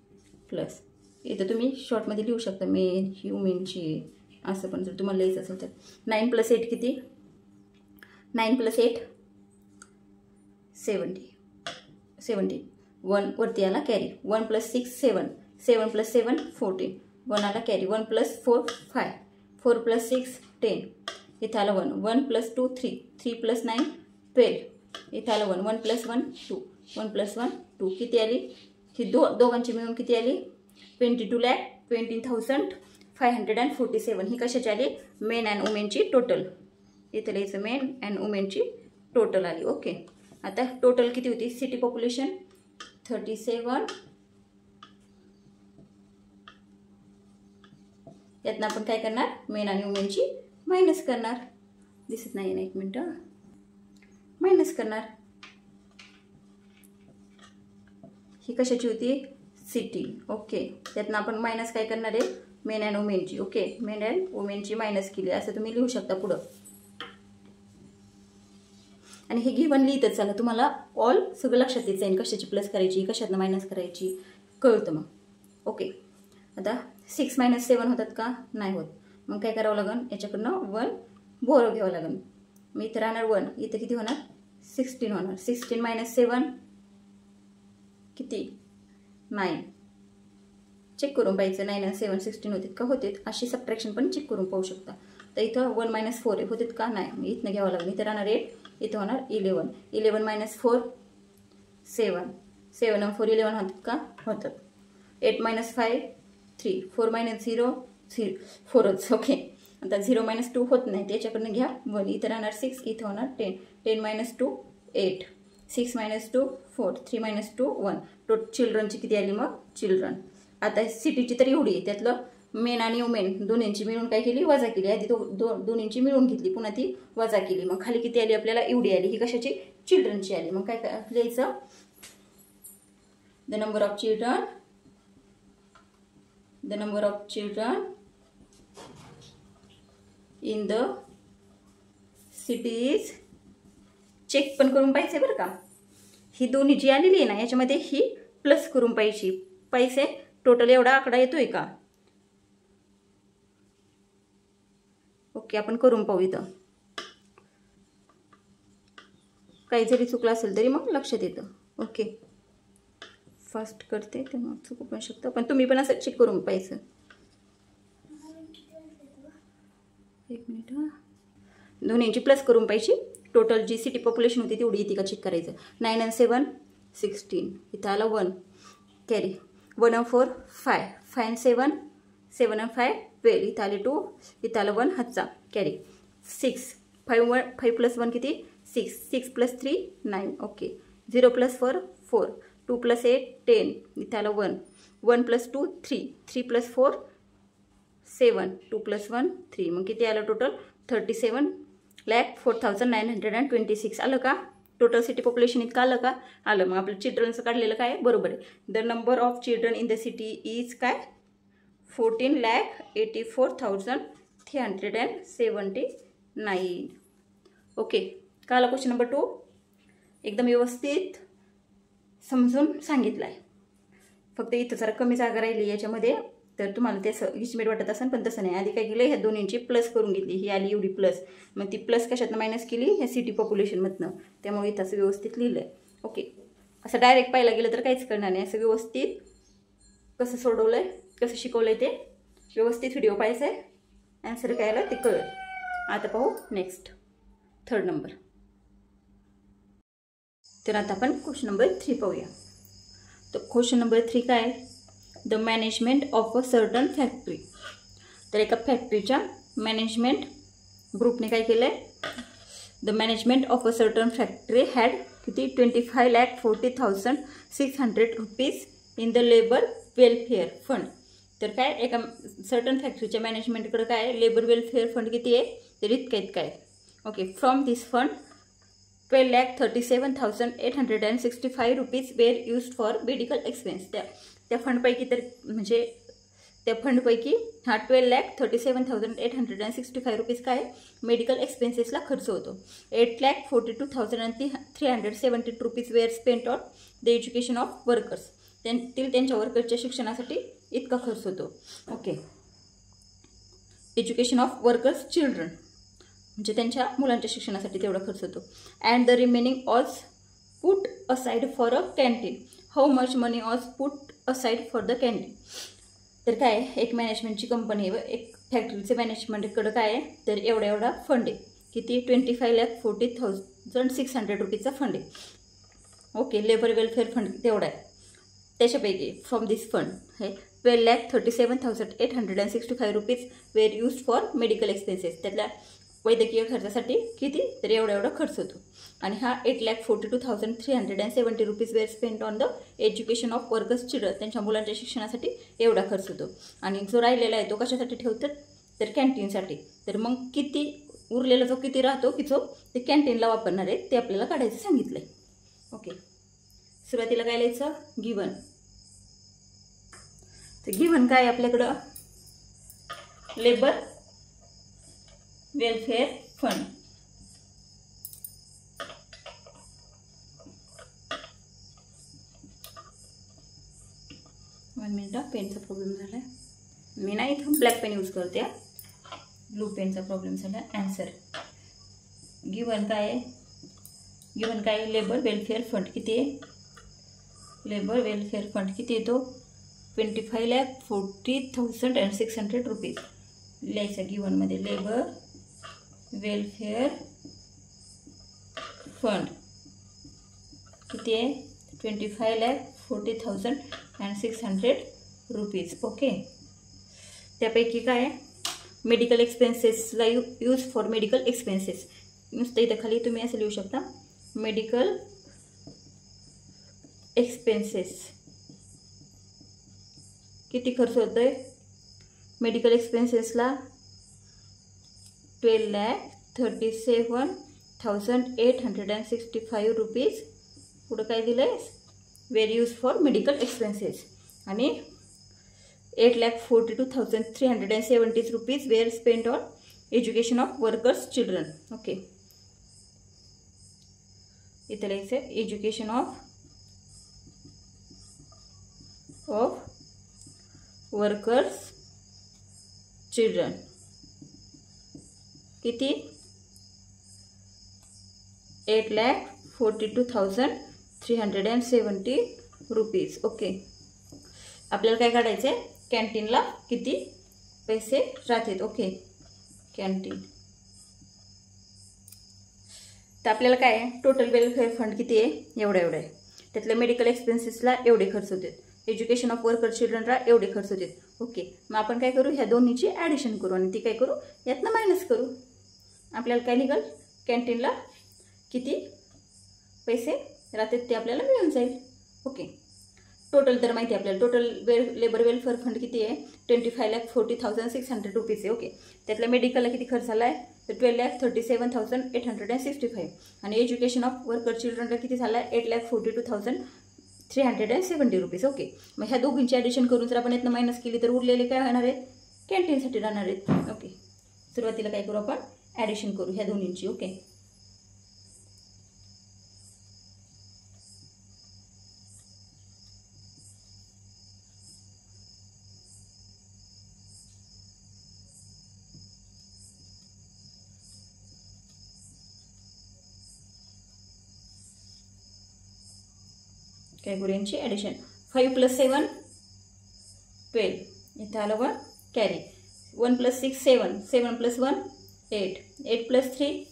प्लस इथं तुम्ही शॉर्टमध्ये लिहू शकता मेन ही वुमेनची, असं पण जर तुम्हाला लिहायचं असेल तर. 9 + 8 किती? 9 + 8 70. 1 वरती आला कॅरी. 1 + 6 7. 7 + 7 14. 1 आला कॅरी. 1 + 4 5. 4 + 6 10. इथं आलं 1. 1 + 2 3. 3 + 9 12. इथं आलं 1. 1 + 1 2. 1 + 1 2. किती आली? ही दोघांची मिळून किती आली? 22,20,547. ही कशाची आली? मेन अँड वुमेनची टोटल. इथं लिहायचं मेन अँड वुमेनची टोटल आली. ओके. आता टोटल किती होती? City population 37. यातनं आपण काय करणार? मेन आणि वुमेनची मायनस करणार. दिसत नाही ना, एक मिनटं. मायनस करणार. ही कशाची होती? सिटी. ओके. त्यातनं आपण मायनस काय करणार आहे? मेन अँड वुमेनची. ओके. मेन अँड वुमेनची मायनस केली असं तुम्ही लिहू शकता पुढं. आणि हे गिव्हन लिहितच चला, तुम्हाला ऑल सगळं लक्षात येत जाईल. कशाची प्लस करायची, कशातनं मायनस करायची, कळतं मग. ओके. आता 6 - 7 होतात का? नाही होत. मग काय करावं लागेल? याच्याकडनं 1 बोरो घ्यावं लागेल. मग इथं राहणार 1. इथं किती होणार? 16 होणार. 16 - 7 किती? 9. चेक करून पाहिजे. 9 आणि 7 16 होते का? होते. अशी सबट्रॅक्शन पण चेक करून पाहू शकता. तर इथं 1 - 4 होते का? नाही. मग इथनं घ्यावं लागेल. इथं राहणार 8. इथं होणार 11. 11 - 4 7. 7 आणि 4 11 होतात का? होतात. 8 - 5 3. 4 - 0 4च. ओके. आता 0 - 2 होत नाही. त्याच्याकडनं घ्या 1. इथं राहणार 6. इथं होणार 10. 10 - 2 8. 6 - 2 4. 3 - 2 1. चिल्ड्रनची किती आली मग? चिल्ड्रन. आता सिटीची तर एवढी आहे. त्यातलं मेन आणि वुमेन दोन्हींची मिळून काय केली? वजा केली. आधी दोन्हींची मिळून घेतली, पुन्हा ती वजा केली. मग खाली किती आली आपल्याला? एवढी आली. ही कशाची? चिल्ड्रनची आली. मग काय लिहायचं? The number of children in the cities. Check पण करून पाहिजे बरं का. ही दोन्ही जी आलेली आहे ना, याच्यामध्ये ही प्लस करून पाहिजे. पैसे टोटल एवढा आकडा येतोय का? ओके. आपण करून पाहू. इथं काही जरी चुकलं असेल तरी मग लक्षात येतं. ओके. फास्ट करते तेव्हा चुकू पण शकतं, पण तुम्ही पण असं चेक करून पाहिजे. एक मिनिट. दोन्हींची प्लस करून पाहिजे. टोटल जी सिटी पॉप्युलेशन होती तेवढी येते का चेक करायचं. 9 आणि 7 16. इथं आला 1 कॅरी. 1 आणि 4 5. 5 आणि 7 7 आणि 5 12. इथं आले 2. इथं आलं 1 हातचा कॅरी. 6 5 + 1 किती? 6. 6 + 3 9. ओके. 0 + 4 4. 2 + 8 10. इथं आलं 1. 1 + 2 3. 3 + 4 7. 2 + 1 3. मग किती आलं टोटल? 37,04,926 आलं का? टोटल सिटी पॉप्युलेशन इतकं आलं का? आलं. मग आपलं चिल्ड्रनचं काढलेलं काय? बरोबर आहे. The number of children in the city is काय? 14,84,379. ओके. का आला क्वेश्चन नंबर 2? एकदम व्यवस्थित समजून सांगितलं आहे. फक्त इथं जरा कमी जागा राहिली याच्यामध्ये, तर तुम्हाला ते असं इस्टिमेट वाटत असेल, पण तसं नाही. आधी काय केलं? ह्या दोन्हींची प्लस करून घेतली. ही आली एवढी प्लस. मग ती प्लस कशातनं मायनस केली? ह्या सिटी पॉप्युलेशनमधनं. त्यामुळे इथं असं व्यवस्थित लिहिलं आहे. ओके. असं डायरेक्ट पाहायला गेलं तर काहीच करणार नाही. असं व्यवस्थित कसं सोडवलं आहे, कसं शिकवलं आहे ते व्यवस्थित व्हिडिओ पाहायचा आहे. ॲन्सर काय आलं ते कळलं. आता पाहू नेक्स्ट 3rd नंबर. तर आता आपण क्वेश्चन नंबर 3 पाहूया. तर क्वेश्चन नंबर 3 काय? The management of a certain factory. तर एका फॅक्टरीच्या मॅनेजमेंट ग्रुपने काय केलं आहे? The management of a certain factory had किती? 25,40,600 rupees in the labour welfare fund. तर काय एका सर्टन फॅक्टरीच्या मॅनेजमेंटकडे काय लेबर वेलफेअर फंड किती आहे? तर इतका आहे. Okay. From this fund 12,37,865 rupees were used for medical expense. त्या फंडपैकी तर म्हणजे त्या फंडपैकी 12,37,865 रुपीज काय मेडिकल एक्सपेन्सेसला खर्च होतो. 8,42,370 rupees were spent on the education of workers. त्यांच्या वर्कर्सच्या शिक्षणासाठी इतका खर्च होतो. Okay. Education of workers children म्हणजे त्यांच्या मुलांच्या शिक्षणासाठी तेवढा खर्च होतो. And the remaining was put aside for a canteen. How much money was put aside for the canteen. तर काय एक मॅनेजमेंटची कंपनी व एक फॅक्टरीचे मॅनेजमेंटकडं काय आहे तर एवढा फंड आहे. किती 25,40,600 रुपीजचा फंड आहे. ओके. लेबर वेलफेअर फंड तेवढा आहे. त्याच्यापैकी फ्रॉम दिस फंड हे 12,37,865 rupees were use for medical expenses. त्यातल्या वैद्यकीय खर्चासाठी किती तर एवढा खर्च होतो. आणि हा 8,42,370 rupees were spend on the education of workers children. त्यांच्या मुलांच्या शिक्षणासाठी एवढा खर्च होतो. आणि जो राहिलेला आहे तो कशासाठी ठेवतात तर कॅन्टीनसाठी. तर मग किती उरलेला जो किती राहतो की जो ते कॅन्टीनला वापरणार आहे ते आपल्याला काढायचं सांगितलं आहे. ओके. सुरुवातीला काय लिहायचं गिवन. तर गिवन काय आपल्याकडं labour welfare fund. One minute पेनचा प्रॉब्लेम झाला आहे. मी ना इथं ब्लॅक पेन यूज करते. ब्लू पेनचा प्रॉब्लेम झाला. आन्सर गिवन काय आहे लेबर वेलफेअर फंड किती आहे. लेबर वेलफेअर फंड किती येतो 25,40,600 रुपीज. लिहायचं गिवनमध्ये लेबर वेलफेअर फंड किती आहे 25,40,600 रुपीज. ओके. त्यापैकी काय मेडिकल एक्सपेन्सेसला यूज फॉर मेडिकल एक्सपेन्सेस. नुसतं इथं खाली तुम्ही असं लिहू शकता मेडिकल एक्सपेन्सेस किती खर्च होतोय मेडिकल एक्सपेन्सेसला 12,37,865 रुपीज. पुढं काय दिलंय were use for medical expenses. आणि 8,42,370 rupees were spend on education of workers children. Okay. इथं लिहायचं एज्युकेशन ऑफ वर्कर्स चिल्ड्रन किती 8,42,370 रुपीज. ओके. आपल्याला काय काढायचं आहे कॅन्टीनला किती पैसे राहतात. ओके. कॅन्टीन तर आपल्याला काय आहे टोटल वेलफेअर फंड किती आहे एवढा आहे. त्यातल्या मेडिकल एक्सपेन्सेसला एवढे खर्च होतात. एज्युकेशन ऑफ वर्कर चिल्ड्रनला एवढे खर्च होतात. ओके. मग आपण काय करू ह्या दोन्हीची ॲडिशन करू आणि ती काय करू यातनं मायनस करू. आपल्याला काय निघाल कॅन्टीनला किती पैसे राहतात ते आपल्याला मिळून जाईल. ओके. टोटल तर माहिती आहे आपल्याला टोटल लेबर वेलफेअर फंड किती आहे 25,40,600 रुपीज आहे. ओके. त्यातल्या मेडिकलला किती खर्च झाला आहे तर 12,37,865 आणि एज्युकेशन ऑफ वर्कर चिल्ड्रनला किती झाला आहे 8,42,370 रुपीज. ओके. मग ह्या दोघींची ॲडिशन करून जर आपण यातनं मायनस केली तर उरलेले काय होणार आहेत कॅन्टीनसाठी राहणार आहेत. ओके. सुरुवातीला काय करू आपण ॲडिशन करू ह्या दोन्हींची. ओके. काय करू यांची ॲडिशन 5 + 7 12 इथं आलं 1 कॅरी 1 + 6 7 7 + 1 8 8 + 3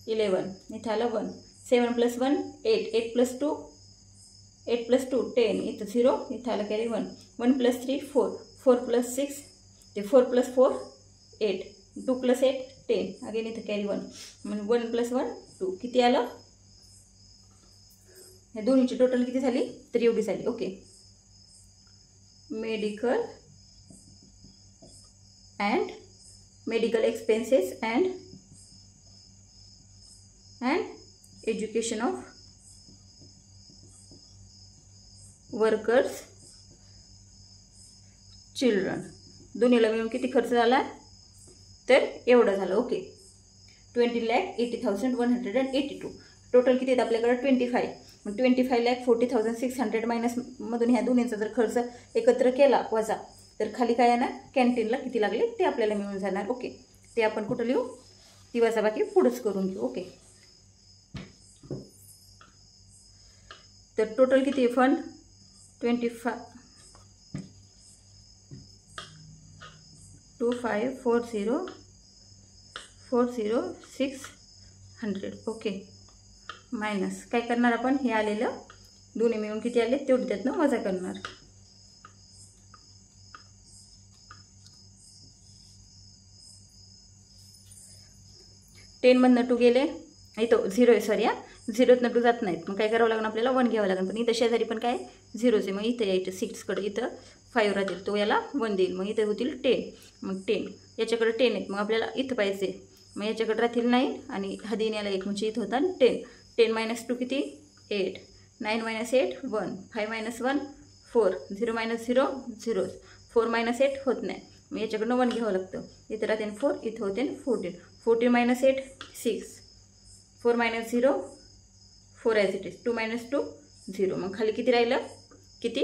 11 इथं आलं 1 7 + 1 8 8 + 2 8 + 2 10 इथं 0 इथं आलं कॅरी 1 1 + 3 4 4 + 6 ते 4 + 4 8 2 + 8 10 अगेन इथं कॅरी 1 म्हणजे 1 + 1 2 किती आलं हे दोन्हीची टोटल किती झाली तर एवढी झाली. Okay. Medical expenses and education of workers children दोन्हीला मिळून किती खर्च झाला तर एवढा झाला. ओके. 20,80,182 टोटल किती आहेत आपल्याकडे 25 मग 25,40,600 मायनस मधून ह्या दोन्हींचा जर खर्च एकत्र केला वजा, तर खाली काय येणार, कॅन्टीनला किती लागले ते आपल्याला मिळून जाणार. ओके, ते आपण कुठं लिहू, ती वजाबाकी पुढंच करून घेऊ. ओके, तर टोटल किती आहे फंड, 25,40,600. ओके, मायनस काय करणार आपण, हे आलेलं दोन्ही मिळून किती आले तेवढे त्यातनं वजा करणार. टेनमधनं 2 गेले, इथं 0 आहे, सॉरी हा, 0तनं 2 जात नाहीत. मग काय करावं लागणार आपल्याला, 1 घ्यावं लागेल. पण इथं शेजारी पण काय 0च आहे, मग इथं यायचं 6कडे, इथं 5 राहतील, तो याला 1 देईल. मग इथं होतील 10. मग 10 याच्याकडे 10 आहेत, मग आपल्याला इथं पाहिजे, मग याच्याकडे राहतील 9 आणि हा दिन याला 1, म्हणजे इथं होता 10. 10 - 2 किती, 8. 9 - 8 1. 5 - 1 4. 0 - 0 0. 4 - 8 होत नाही, मग याच्याकडनं 1 घ्यावं लागतं. इथं राहते 4, इथं होते 14. 14 - 8 6. 4 - 0 4 ॲज इट इज. 2 - 2 0. मग खाली किती राहिलं, किती,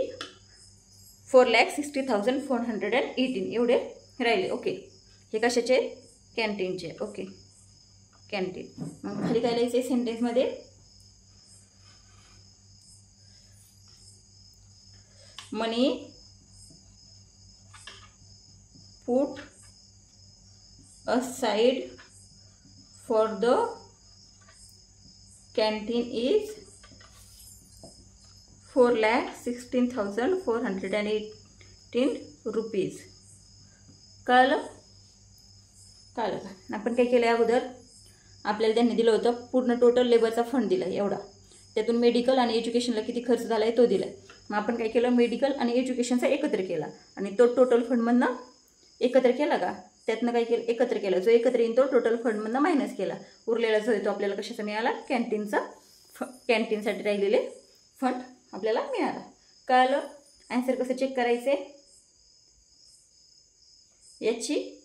4,60,418 एवढे राहिले. ओके, हे कशाचे, कॅन्टीनचे. Okay, canteen. मग खाली काय लिहायचं सेंटेन्समध्ये, money put aside for the canteen is 4,16,418 rupees. कळलं का, आपण काय केलं अगोदर, आपल्याला त्यांनी दिलं होतं पूर्ण टोटल लेबरचा फंड दिला एवढा, त्यातून मेडिकल आणि एज्युकेशनला किती खर्च झाला आहे तो दिला. मग आपण काय केलं, मेडिकल आणि एज्युकेशनचा एकत्र केला आणि तो टोटल फंडमधनं एकत्र केला का, त्यातनं काय केलं, एकत्र केला, जो एकत्र येईल तो टोटल फंडमधनं मायनस केला. उरलेला जो आहे तो आपल्याला कशाचा मिळाला, कॅन्टीनचा, कॅन्टीनसाठी राहिलेले फंड आपल्याला मिळाला. कळलं, आन्सर कसं चेक करायचे, याची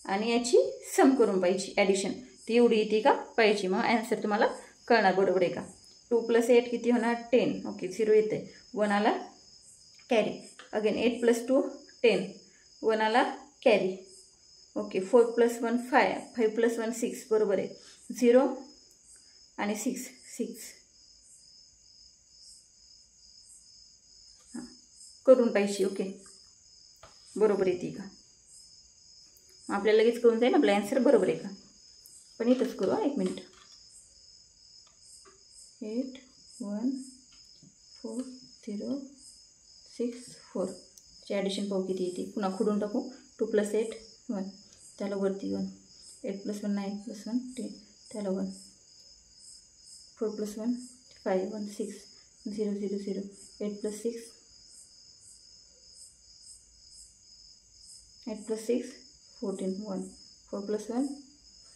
आणि याची सम करून पाहिजे, ॲडिशन ती एवढी येते का पाहिजे, मग आन्सर तुम्हाला कळणार बरोबर आहे का. 2 + 8 किती होणार, 10. ओके, 0 येते, 1 आला कॅरी. अगेन 8 + 2 10, 1 आला कॅरी. ओके, 4 + 1 5, 5 + 1 6, बरोबर आहे. 0 आणि 6 हां करून पाहिजे. ओके, बरोबर येते का, आपल्याला लगेच कळून जाईल आपला आन्सर बरोबर आहे का. पण इथंच करू, 1 मिनिट. 8 1 4 0 6 4 ची ॲडिशन पाहू किती येते, पुन्हा खोडून टाकू. 2 + 8 1, त्याला वरती 1. 8 + 1 9 + 1 10, त्याला 1. 4 + 1 5 1 6 0 0 0. 8 + 6 14 1. 4 + 1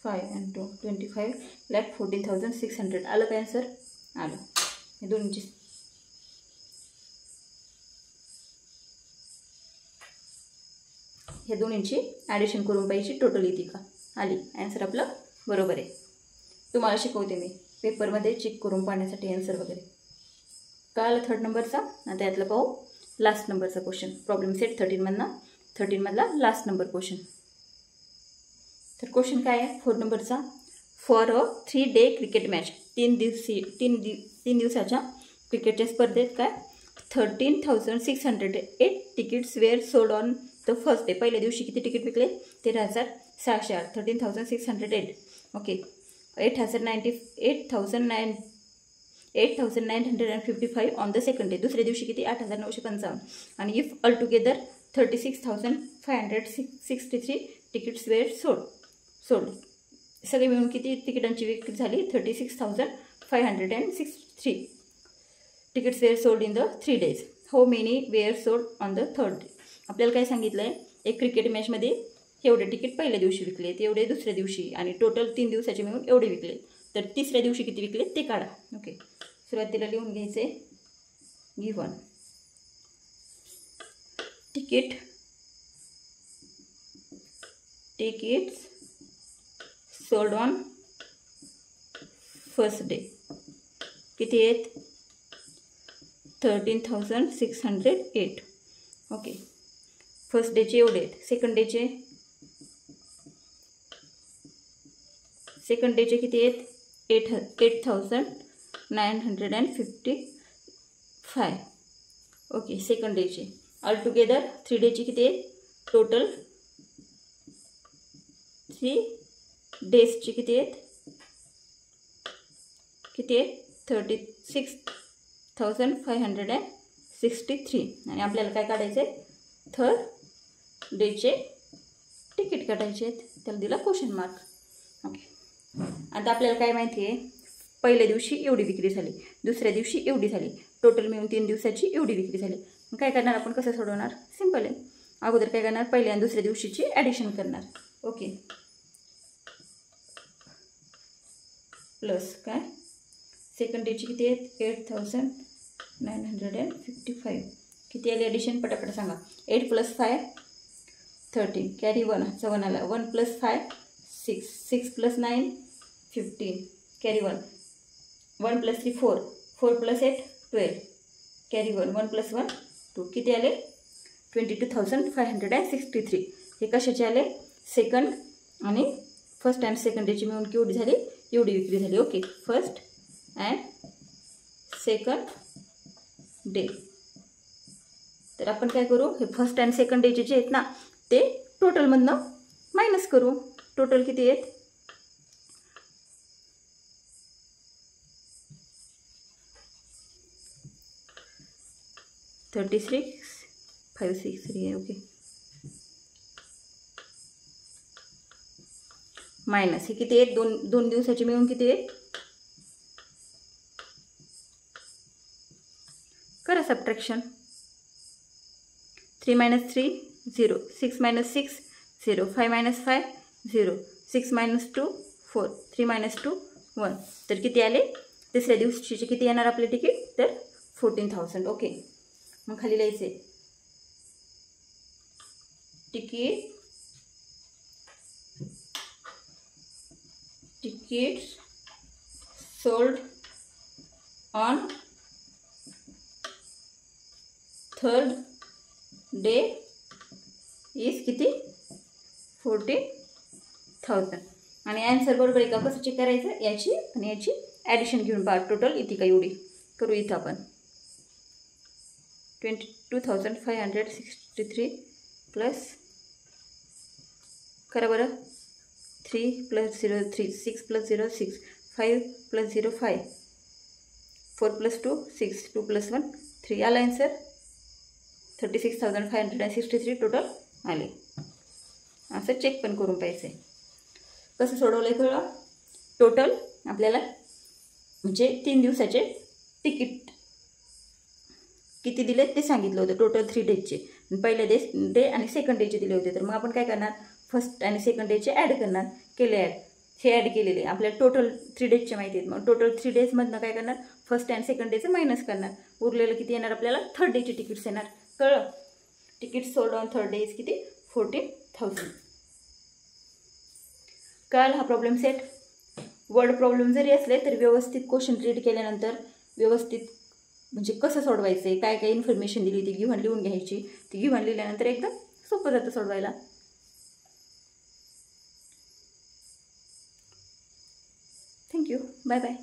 5 and 2 25,14,600. आलं का आन्सर, आलं. हे दोन्हीची हे दोन्हींची ॲडिशन करून पाहिजे, टोटल येते का, आली. आन्सर आपलं बरोबर आहे. तुम्हाला शिकवते मी पेपरमध्ये चेक करून पाहण्यासाठी आन्सर वगैरे. कळालं थर्ड नंबरचा. आता त्यातलं पाहू लास्ट नंबरचा क्वेश्चन, प्रॉब्लेम सेट 13 मधला लास्ट नंबर क्वेश्चन. तर क्वेश्चन काय आहे 4 नंबरचा, for a 3 day cricket match, 3 दिवसाच्या क्रिकेटच्या स्पर्धेत काय 13,608 tickets were sold on the first day. पहिल्या दिवशी किती तिकीट विकले, 13,608. 13,608. Okay, 8,955 on the second day. दुसऱ्या दिवशी किती 8,955. आणि if all together 36,563 tickets were sold. सगळे मिळून किती तिकिटांची विक्री झाली, 36,563 tickets were sold in the 3 days. How many were sold on the third day. आपल्याला काय सांगितलं आहे, एक क्रिकेट मॅचमध्ये एवढे तिकीट पहिल्या दिवशी विकले, एवढे दुसऱ्या दिवशी, आणि टोटल 3 दिवसाचे मिळून एवढे विकले. तर तिसऱ्या दिवशी किती विकले ते काढा. ओके, सुरुवातीला लिहून घ्यायचे given tickets sold on first day किती आहेत 13,608. ओके, फर्स्ट डेचे एवढे आहेत. सेकंड डेचे किती आहेत? 8,955. ओके, सेकंड डेचे ऑल टुगेदर 3 डेचे किती आहेत? टोटल 3 डेजचे किती आहेत? 36,563. आणि आपल्याला काय काढायचं आहे? थर्ड डेचे तिकीट काढायचे आहेत. त्याला दिला क्वेश्चन मार्क. ओके, आता आपल्याला काय माहिती आहे? पहिल्या दिवशी एवढी विक्री झाली, दुसऱ्या दिवशी एवढी झाली, टोटल मिळून 3 दिवसाची एवढी विक्री झाली. मग काय करणार आपण? कसं सोडवणार? सिंपल आहे. अगोदर काय करणार? पहिल्या आणि दुसऱ्या दिवशीची ॲडिशन करणार. ओके, प्लस काय? सेकंड डेची किती आहेत? 8,955. किती आली ॲडिशन? पटापट सांगा. 8 + 5 13. कॅरी 1 चा 1 आला. 1 + 5 6. 6 + 9 15. कॅरी 1. 1 + 3 4. 4 + 8 12. कॅरी 1. 1 + 1 2. किती आले? 22,563. हे कशाचे आले? सेकंड आणि फर्स्ट अँड सेकंड डेची मिळून केवढी झाली? एवढी विक्री झाली. Okay, first and second day. तर आपण काय करू? हे फर्स्ट अँड सेकंड डेचे जे आहेत ना, ते टोटलमधनं मायनस करू. टोटल किती आहेत? 36,563 आहे. ओके, मायनस हे किती आहेत? दोन दिवसाचे मिळून किती आहेत? करा सबट्रॅक्शन. 3 - 3 0. 6 - 6 0. 5 - 5 0. 6 - 2 4. 3 - 2 1. तर किती आले? तिसऱ्या दिवशीचे किती येणार आपले तिकीट? तर 14,000. ओके, मग खाली लिहायचे tickets sold on third day is किती? 14,000. आणि आन्सर बरोबर आहे का? कसं चेक करायचं? याची आणि याची ॲडिशन घेऊन पहा टोटल येते का एवढी. करू इथं आपण 22,563 प्लस करा बरं. 3 + 0 3. 6 + 0 6. 5 + 0 5. 4 + 2 6. 2 + 1 3. आला आन्सर 36,563 टोटल आले. असं चेक पण करून पाहिजे. कसं सोडवलं आहे कळलं? टोटल आपल्याला म्हणजे 3 दिवसाचे तिकीट किती दिले ते सांगितलं होतं. टोटल 3 डेजचे. पहिल्या डे आणि सेकंड डेचे दिले होते. तर मग आपण काय करणार? फर्स्ट आणि सेकंड डेचे ॲड करणार. केले ॲड. हे ॲड केलेले आपल्याला टोटल 3 डेजचे माहिती आहेत. मग टोटल 3 डेजमधनं काय करणार? फर्स्ट अँड सेकंड डेचं मायनस करणार. उरलेलं किती येणार आपल्याला? थर्ड डेचे तिकीट्स येणार. कळलं? Ticket sold on third days किती? 14,000. कळलं हा प्रॉब्लेम सेट? वर्ड प्रॉब्लेम जरी असले तरी व्यवस्थित क्वेश्चन रीड केल्यानंतर व्यवस्थित म्हणजे कसं सोडवायचं आहे, काय काय इन्फॉर्मेशन दिली ती गिव्हन लिहून घ्यायची. ती गिव्हन लिहिल्यानंतर एकदम सोपं जातं सोडवायला. थँक्यू. Bye bye.